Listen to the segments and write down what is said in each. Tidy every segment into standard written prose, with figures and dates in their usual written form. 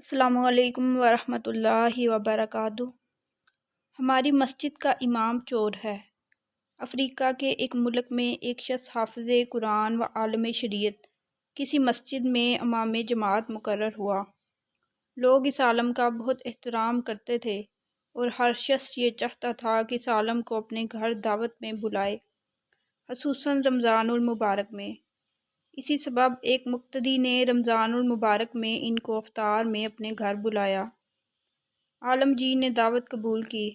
السلام علیکم ورحمۃ اللہ وبرکاتہ۔ ہماری مسجد کا امام چور ہے۔ افریقہ کے ایک ملک میں ایک شخص حافظ قرآن و عالم شریعت کسی مسجد میں امام جماعت مقرر ہوا۔ لوگ اس عالم کا بہت احترام کرتے تھے اور ہر شخص یہ چاہتا تھا کہ اس عالم کو اپنے گھر دعوت میں بلائے، خصوصاً رمضان المبارک میں۔ اسی سبب ایک مقتدی نے رمضان المبارک میں ان کو افطار میں اپنے گھر بلایا۔ عالم جی نے دعوت قبول کی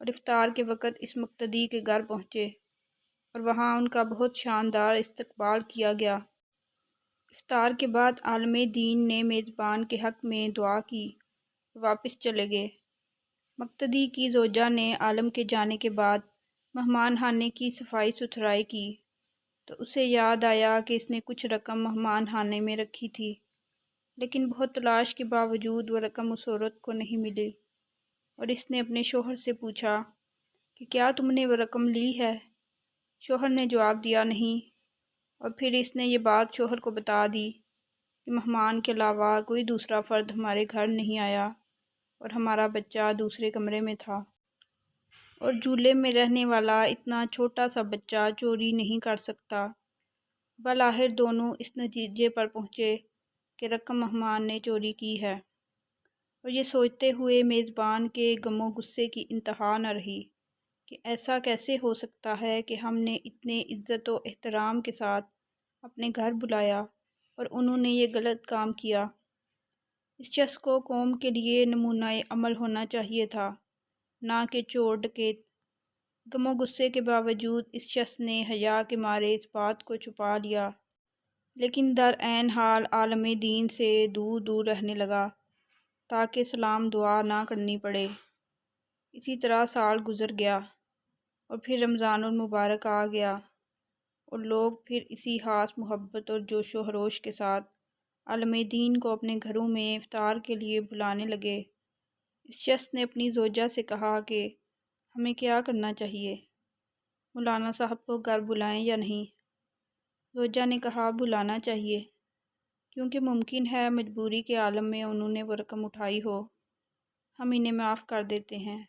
اور افطار کے وقت اس مقتدی کے گھر پہنچے اور وہاں ان کا بہت شاندار استقبال کیا گیا۔ افطار کے بعد عالم دین نے میزبان کے حق میں دعا کی اور واپس چلے گئے۔ مقتدی کی زوجہ نے عالم کے جانے کے بعد مہمان خانے کی صفائی ستھرائی کی تو اسے یاد آیا کہ اس نے کچھ رقم مہمان خانے میں رکھی تھی، لیکن بہت تلاش کے باوجود وہ رقم اس عورت کو نہیں ملی اور اس نے اپنے شوہر سے پوچھا کہ کیا تم نے وہ رقم لی ہے؟ شوہر نے جواب دیا نہیں، اور پھر اس نے یہ بات شوہر کو بتا دی کہ مہمان کے علاوہ کوئی دوسرا فرد ہمارے گھر نہیں آیا اور ہمارا بچہ دوسرے کمرے میں تھا، اور جھولے میں رہنے والا اتنا چھوٹا سا بچہ چوری نہیں کر سکتا۔ بالآخر دونوں اس نتیجے پر پہنچے کہ رقم مہمان نے چوری کی ہے، اور یہ سوچتے ہوئے میزبان کے غم و غصے کی انتہا نہ رہی کہ ایسا کیسے ہو سکتا ہے کہ ہم نے اتنے عزت و احترام کے ساتھ اپنے گھر بلایا اور انہوں نے یہ غلط کام کیا۔ اس شخص کو قوم کے لیے نمونہ عمل ہونا چاہیے تھا، نہ کہ چور ڈکیت۔ غم و غصے کے باوجود اس شخص نے حیا کے مارے اس بات کو چھپا لیا، لیکن در عین حال عالم دین سے دور دور رہنے لگا تاکہ سلام دعا نہ کرنی پڑے۔ اسی طرح سال گزر گیا اور پھر رمضان المبارک آ گیا اور لوگ پھر اسی خاص محبت اور جوش و خروش کے ساتھ عالم دین کو اپنے گھروں میں افطار کے لیے بلانے لگے۔ اس شخص نے اپنی زوجہ سے کہا کہ ہمیں کیا کرنا چاہیے، مولانا صاحب کو گھر بلائیں یا نہیں؟ زوجہ نے کہا بلانا چاہیے، کیونکہ ممکن ہے مجبوری کے عالم میں انہوں نے وہ رقم اٹھائی ہو، ہم انہیں معاف کر دیتے ہیں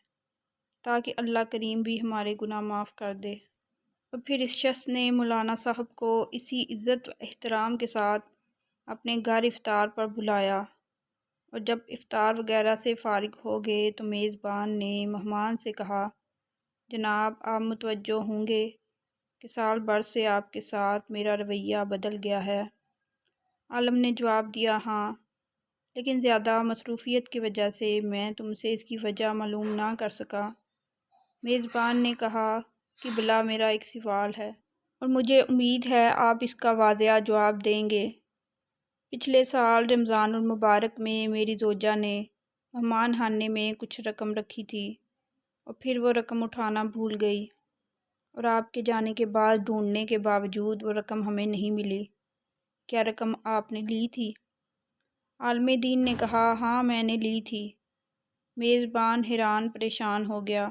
تاکہ اللہ کریم بھی ہمارے گناہ معاف کر دے۔ اور پھر اس شخص نے مولانا صاحب کو اسی عزت و احترام کے ساتھ اپنے گھر افطار پر بلایا، اور جب افطار وغیرہ سے فارغ ہو گئے تو میزبان نے مہمان سے کہا جناب آپ متوجہ ہوں گے کہ سال بھر سے آپ کے ساتھ میرا رویہ بدل گیا ہے۔ عالم نے جواب دیا ہاں، لیکن زیادہ مصروفیت کی وجہ سے میں تم سے اس کی وجہ معلوم نہ کر سکا۔ میزبان نے کہا کہ بلا میرا ایک سوال ہے اور مجھے امید ہے آپ اس کا واضح جواب دیں گے۔ پچھلے سال رمضان المبارک میں میری زوجہ نے مہمان خانے میں کچھ رقم رکھی تھی اور پھر وہ رقم اٹھانا بھول گئی، اور آپ کے جانے کے بعد ڈھونڈنے کے باوجود وہ رقم ہمیں نہیں ملی۔ کیا رقم آپ نے لی تھی؟ عالم دین نے کہا ہاں میں نے لی تھی۔ میزبان حیران پریشان ہو گیا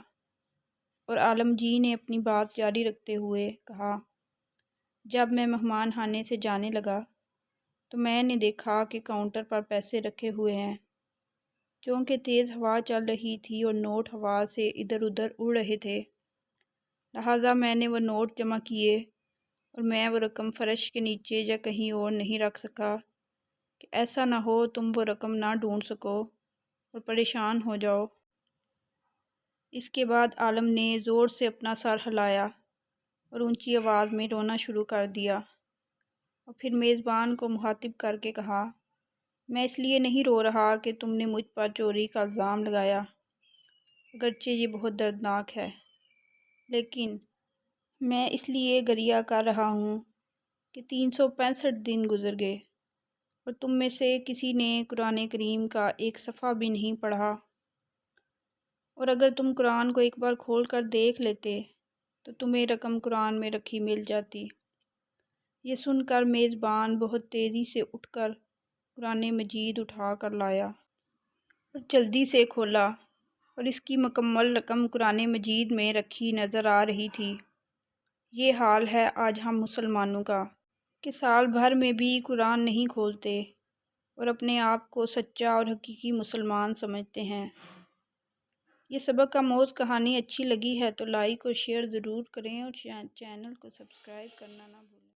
اور عالم جی نے اپنی بات جاری رکھتے ہوئے کہا جب میں مہمان خانے سے جانے لگا تو میں نے دیکھا کہ کاؤنٹر پر پیسے رکھے ہوئے ہیں۔ چونکہ تیز ہوا چل رہی تھی اور نوٹ ہوا سے ادھر ادھر اڑ رہے تھے، لہٰذا میں نے وہ نوٹ جمع کیے اور میں وہ رقم فرش کے نیچے یا کہیں اور نہیں رکھ سکا کہ ایسا نہ ہو تم وہ رقم نہ ڈھونڈ سکو اور پریشان ہو جاؤ۔ اس کے بعد عالم نے زور سے اپنا سر ہلایا اور اونچی آواز میں رونا شروع کر دیا، اور پھر میزبان کو مخاطب کر کے کہا میں اس لیے نہیں رو رہا کہ تم نے مجھ پر چوری کا الزام لگایا، اگرچہ یہ بہت دردناک ہے، لیکن میں اس لیے گریہ کر رہا ہوں کہ 365 دن گزر گئے اور تم میں سے کسی نے قرآن کریم کا ایک صفحہ بھی نہیں پڑھا، اور اگر تم قرآن کو ایک بار کھول کر دیکھ لیتے تو تمہیں رقم قرآن میں رکھی مل جاتی۔ یہ سن کر میزبان بہت تیزی سے اٹھ کر قرآن مجید اٹھا کر لایا اور جلدی سے کھولا، اور اس کی مکمل رقم قرآن مجید میں رکھی نظر آ رہی تھی۔ یہ حال ہے آج ہم مسلمانوں کا کہ سال بھر میں بھی قرآن نہیں کھولتے اور اپنے آپ کو سچا اور حقیقی مسلمان سمجھتے ہیں۔ یہ سبق آموز کہانی اچھی لگی ہے تو لائک اور شیئر ضرور کریں اور چینل کو سبسکرائب کرنا نہ بھولیں۔